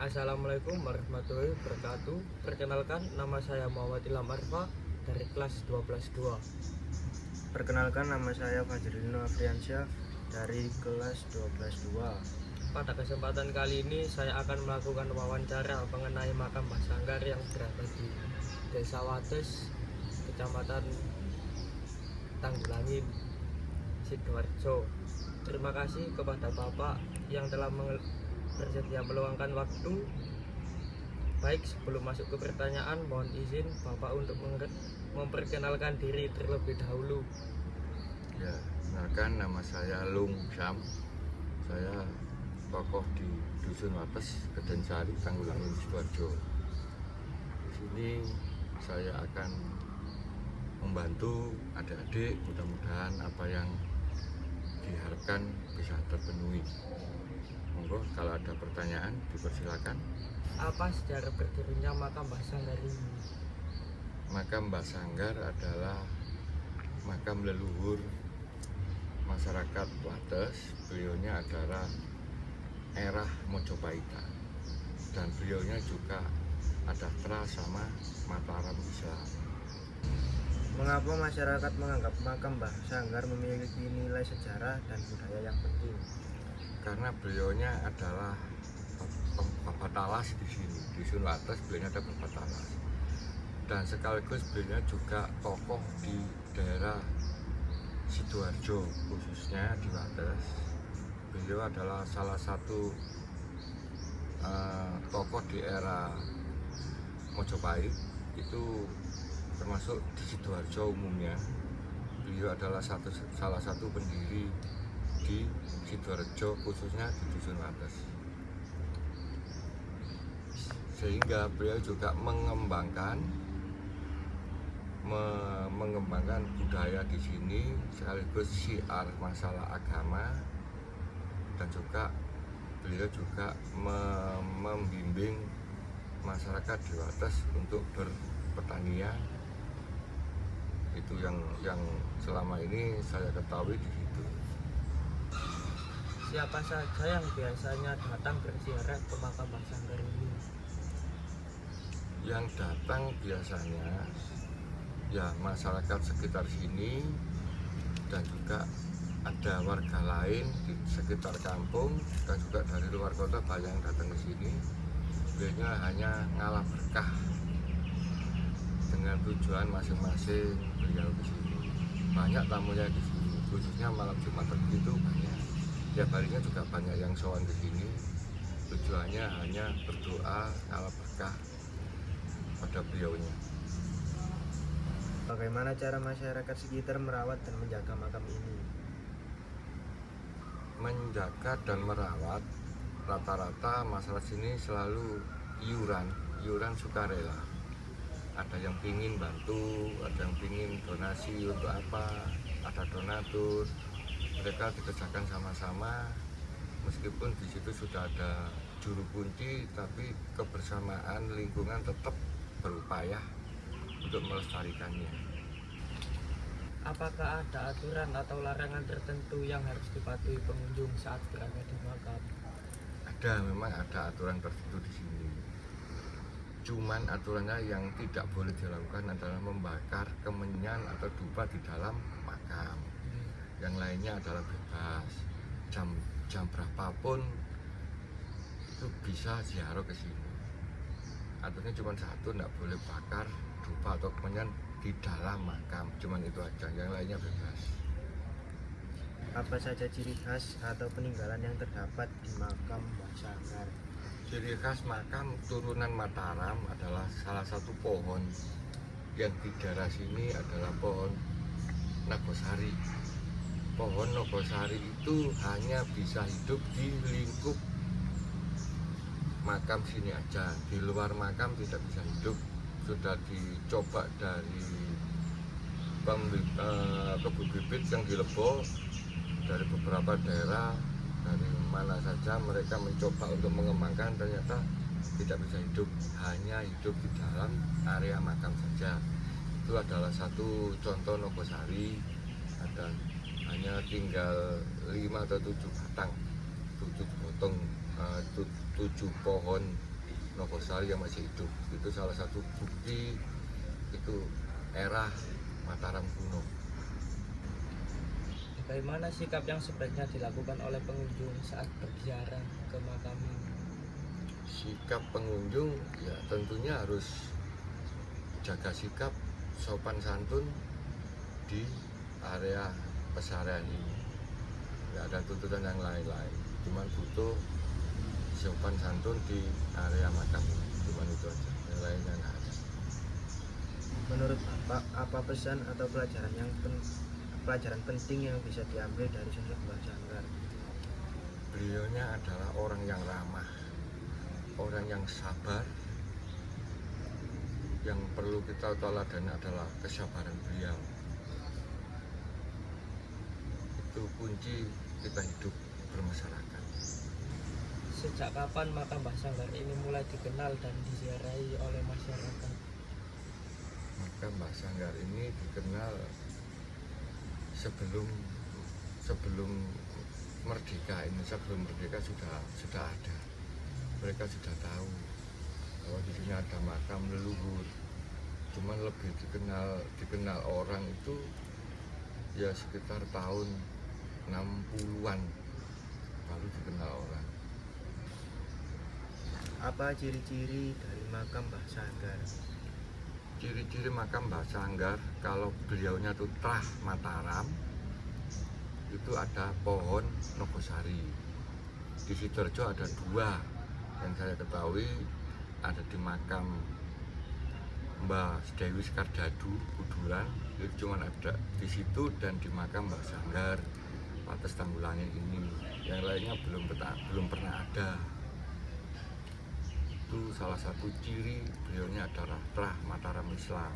Assalamualaikum warahmatullahi wabarakatuh. Perkenalkan, nama saya Muhammad Ilham Arfa dari kelas 12-2. Perkenalkan, nama saya Fajrino Afriansyah dari kelas 12-2. Pada kesempatan kali ini saya akan melakukan wawancara mengenai makam Mbah Sanggar yang berada di Desa Wates, Kecamatan Tanggulangin, Sidoarjo. Terima kasih kepada Bapak yang telah bersedia meluangkan waktu. Baik, sebelum masuk ke pertanyaan, mohon izin Bapak untuk memperkenalkan diri terlebih dahulu. Ya, kenalkan, nama saya Lung Sam. Saya tokoh di Dusun Wates, Kedensari, Tanggulangin, Sidoarjo. Di sini saya akan membantu adik-adik, mudah-mudahan apa yang diharapkan bisa terpenuhi. Monggo, kalau ada pertanyaan dipersilakan. Apa sejarah berdirinya makam Mbah Sanggar ini? Makam Mbah Sanggar adalah makam leluhur masyarakat Wates. Beliaunya adalah era Mojopahit dan beliaunya juga ada teras sama Mataram Islam. Mengapa masyarakat menganggap makam Mbah Sanggar memiliki nilai sejarah dan budaya yang penting? Karena beliaunya adalah bapak talas di sini, di Dusun Wates beliaunya ada bapak talas, dan sekaligus beliaunya juga tokoh di daerah Sidoarjo, khususnya di Wates. Beliau adalah salah satu tokoh di era Mojopahit, itu termasuk di Sidoarjo umumnya. Beliau adalah salah satu pendiri di Sidoarjo, khususnya di Dusun Wates. Sehingga beliau juga mengembangkan budaya di sini, sekaligus syiar masalah agama, dan juga beliau juga membimbing masyarakat di Wates untuk berpertanian. Itu yang selama ini saya ketahui di situ. Siapa saja yang biasanya datang berziarah ke makam Mbah Sanggar ini? Yang datang biasanya ya masyarakat sekitar sini, dan juga ada warga lain di sekitar kampung, dan juga dari luar kota banyak yang datang ke sini. Biasanya hanya ngalah berkah dengan tujuan masing-masing beliau ke sini. Banyak tamunya di sini, khususnya malam Jumat itu banyak. Tiap harinya juga banyak yang sowan ke sini. Tujuannya hanya berdoa ngalah berkah pada beliaunya. Bagaimana cara masyarakat sekitar merawat dan menjaga makam ini? Menjaga dan merawat, rata-rata masyarakat sini selalu iuran sukarela. Ada yang pingin bantu, ada yang pingin donasi untuk apa, ada donatur. Mereka dikerjakan sama-sama, meskipun di situ sudah ada juru kunci, tapi kebersamaan lingkungan tetap berupaya untuk melestarikannya. Apakah ada aturan atau larangan tertentu yang harus dipatuhi pengunjung saat berada di makam? Memang ada aturan tertentu di sini. Cuman aturannya yang tidak boleh dilakukan adalah membakar kemenyan atau dupa di dalam makam. Yang lainnya adalah bebas. Jam berapapun itu bisa ziarah ke sini. Aturannya cuma satu, tidak boleh bakar dupa atau kemenyan di dalam makam. Cuman itu aja, yang lainnya bebas. Apa saja ciri khas atau peninggalan yang terdapat di makam Mbah Sanggar? Ciri khas makam turunan Mataram adalah salah satu pohon yang di daerah sini adalah pohon Nagosari. Pohon Nagosari itu hanya bisa hidup di lingkup makam sini aja, di luar makam tidak bisa hidup. Sudah dicoba dari kebun bibit yang di Lebo, dari beberapa daerah, dari mana saja mereka mencoba untuk mengembangkan, ternyata tidak bisa hidup, hanya hidup di dalam area makam saja. Itu adalah satu contoh Nogosari. Ada hanya tinggal 5 atau 7 batang, 7 potong, 7 pohon Nogosari yang masih hidup. Itu salah satu bukti itu era Mataram kuno. Bagaimana sikap yang sebaiknya dilakukan oleh pengunjung saat berziarah ke makam ini? Sikap pengunjung ya tentunya harus jaga sikap sopan santun di area pesarian ini. Nggak ada tuntutan yang lain-lain, cuman butuh sopan santun di area makam ini, cuman itu aja, yang lainnya nggak ada. Menurut Bapak, apa pesan atau pelajaran penting yang bisa diambil dari sosok Mbah Sanggar? Beliaunya adalah orang yang ramah, orang yang sabar. Yang perlu kita teladani adalah kesabaran beliau. Itu kunci kita hidup bermasyarakat. Sejak kapan makam Mbah Sanggar ini mulai dikenal dan diziarahi oleh masyarakat? Maka Mbah Sanggar ini dikenal sebelum merdeka. Indonesia belum merdeka sudah ada. Mereka sudah tahu bahwa di sini ada makam leluhur. Cuman lebih dikenal orang itu ya sekitar tahun 60-an baru dikenal orang. Apa ciri-ciri dari makam Mbah Sanggar? Ciri-ciri makam Mbah Sanggar, kalau beliaunya itu Trah Mataram, itu ada pohon Nogosari. Di Sidoarjo ada 2 yang saya ketahui, ada di makam Mbah Dewi Skardadu Buduran, itu cuma ada di situ, dan di makam Mbah Sanggar Pates Tanggulangin ini. Yang lainnya belum pernah ada. Itu salah satu ciri beliaunya adalah Trah Mataram Islam.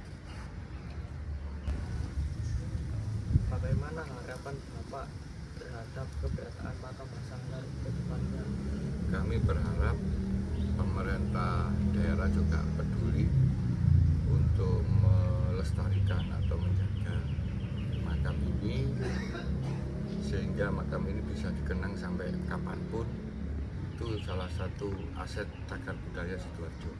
Bagaimana harapan Bapak terhadap keberadaan makam Mbah Sanggar ke depannya? Kami berharap pemerintah daerah juga peduli untuk melestarikan atau menjaga makam ini, sehingga makam ini bisa dikenang sampai kapanpun. Itu salah satu aset cagar budaya Sidoarjo.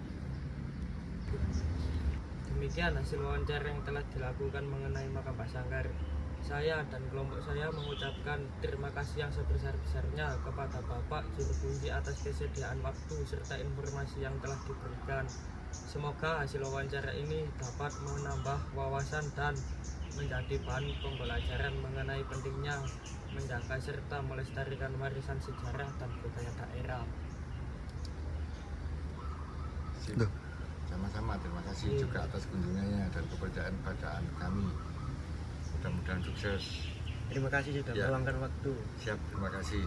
Demikian hasil wawancara yang telah dilakukan mengenai makam Mbah Sanggar. Saya dan kelompok saya mengucapkan terima kasih yang sebesar-besarnya kepada Bapak Juru Kunci atas kesediaan waktu serta informasi yang telah diberikan. Semoga hasil wawancara ini dapat menambah wawasan dan menjadi bahan pembelajaran mengenai pentingnya menjaga serta melestarikan warisan sejarah dan budaya daerah. Sip. Sama-sama, terima kasih juga atas kunjungannya dan kepercayaan pada kami. Mudah-mudahan sukses. Terima kasih sudah Ya. meluangkan waktu. Siap, terima kasih.